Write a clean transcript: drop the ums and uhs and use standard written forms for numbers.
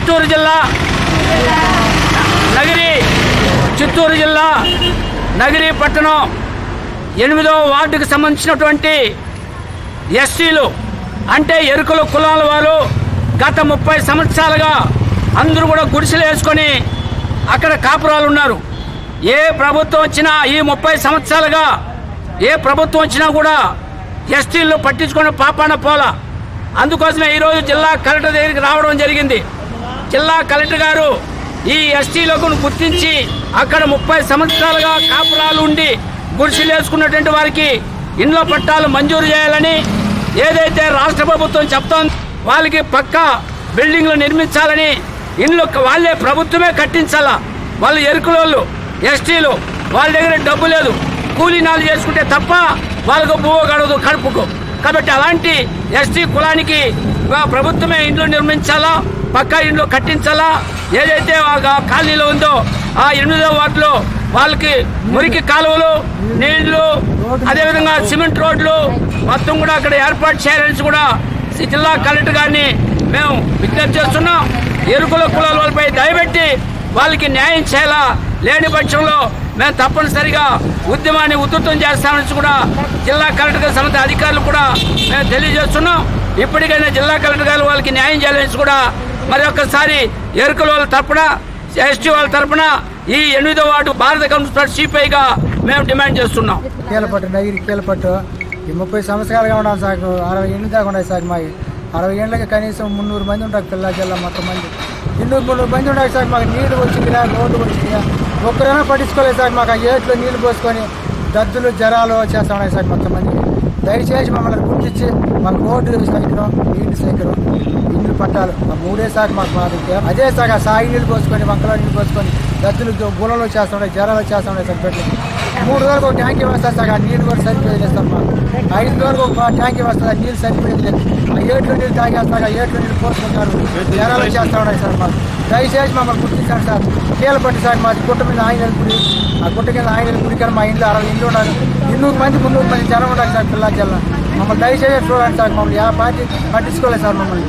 చిత్తూరు జిల్లా నగిరి పట్టణం 8వ వార్డుకు సంబంధించినటువంటి ఎస్టీలు అంటే ఎరుకల కులాల వారు గత 30 సంవత్సరాలుగా అందరూ కూడా గుడిసెలు వేసుకొని అక్కడ కాపురాలు ఉన్నారు. ఏ ప్రభుత్వం వచ్చినా ఈ 30 సంవత్సరాలుగా ఏ ప్రభుత్వం వచ్చినా కూడా ఎస్టీలు పట్టించుకునే పాపాన పోలా. అందుకోసమే ఈరోజు జిల్లా కలెక్టర్ దగ్గరికి రావడం జరిగింది. జిల్లా కలెక్టర్ గారు ఈ ఎస్టీలకు గుర్తించి అక్కడ 30 సంవత్సరాలుగా కాపురాలు ఉండి గుడిసెలు వేసుకున్నటువంటి వారికి ఇండ్ల పట్టాలు మంజూరు చేయాలని ఏదైతే రాష్ట్ర ప్రభుత్వం చెప్తోంది వాళ్ళకి పక్కా బిల్డింగ్లు నిర్మించాలని ఇండ్లు వాళ్ళే ప్రభుత్వమే కట్టించాలా. వాళ్ళు ఎరుకులోళ్ళు ఎస్టీలు వాళ్ళ దగ్గర డబ్బు లేదు, కూలీనాలు చేసుకుంటే తప్ప వాళ్ళకు బువ్వ గడవదు కడుపుకు. కాబట్టి అలాంటి ఎస్టీ కులానికి ప్రభుత్వమే ఇండ్లు నిర్మించాలా, పక్కా ఇండ్లు కట్టించాలా. ఏదైతే కాలనీలో ఉందో ఆ 8వ వార్డులో వాళ్ళకి మురికి కాలువలు, నీళ్లు, అదేవిధంగా సిమెంట్ రోడ్లు మొత్తం కూడా అక్కడ ఏర్పాటు చేయాలని కూడా జిల్లా కలెక్టర్ గారిని మేము విజ్ఞప్తి చేస్తున్నాం. ఎరుకుల కులాల వాళ్ళపై దయబెట్టి వాళ్ళకి న్యాయం చేయాలా. లేని పక్షంలో మేము తప్పనిసరిగా ఉద్యమాన్ని ఉధృతం చేస్తామని కూడా జిల్లా కలెక్టర్ సంబంధిత అధికారులు కూడా మేము తెలియజేస్తున్నాం. ఇప్పటికైనా జిల్లా కలెక్టర్ గారు వాళ్ళకి న్యాయం చేయాలని కూడా మరి ఒక్కసారి ఎరుకుల వాళ్ళ తరపున, ఎస్టీ వాళ్ళ తరపున ఈ 8వ వార్డు భారత కమ్యూనిస్ట్ పార్టీ సిపిఐగా మేము డిమాండ్ చేస్తున్నాం. కీలపట్టు ఈ 30 సంవత్సరాలుగా ఉన్నాం సార్. 60 ఏళ్ళు దాకా ఉన్నాయి సార్. మాకు 60 ఏళ్ళకి కనీసం 300 మంది ఉంటారు పిల్ల జిల్లా మొత్తం మంది. 300 మంది ఉన్నాయి సార్. మాకు నీళ్లు వచ్చిందిరా, రోడ్డు వచ్చిందిరా, ఒక్కరైనా పట్టించుకోలేదు సార్. మాకు ఆ ఏట్లో నీళ్లు పోసుకొని దద్దులు జ్వరాలు వచ్చేస్తా ఉన్నాయి సార్ మొత్తం మంది. దయచేసి మమ్మల్ని గుర్తించి మాకు రోడ్డు సైకిలం, నీళ్లు సైకిలం, ఇల్లు పట్టాలు ఆ 3 సార్ మాకు బాధ్యత. అదే సార్ ఆ సాయి నీళ్ళు పోసుకొని, వంకలో నీళ్ళు పోసుకొని దద్దులు గులలో వచ్చేస్తున్నాయి, జ్వరాలు వచ్చేస్తున్నాయి సార్. పెట్టి 3 రోజులకు ఒక ట్యాంకీ వస్తుంది సార్. ఆ నీళ్ళు కూడా సరిపోయేది సార్. మాకు 5 రోజులకు ఒక ట్యాంకీ వస్తుంది. ఆ నీళ్ళు సరిపోయేది. ఆ ఏట్లో నీళ్ళు తాగేస్తారు, ఆ ఏట్లో నీళ్ళు పోసుకుంటారు, జ్వరాలు వచ్చేస్తా ఉన్నాయి సార్. మాకు దయచేసి మమ్మల్ని గుర్తించారు సార్. కీలపట్టి సార్ మాది గుట్ట మీద ఆంజనేయుల గుడి. ఆ గుట్ట కింద ఆంజనేయుల గుడి కానీ మా ఇంట్లో 60 ఇండ్లు ఉన్నారు. 200 మంది 300 మంది జనం ఉండాలి సార్ పిల్ల జిల్లా. మమ్మల్ని దయచేసి చూడండి సార్. మమ్మల్ని ఏ పార్టీ పట్టించుకోలేదు సార్ మమ్మల్ని.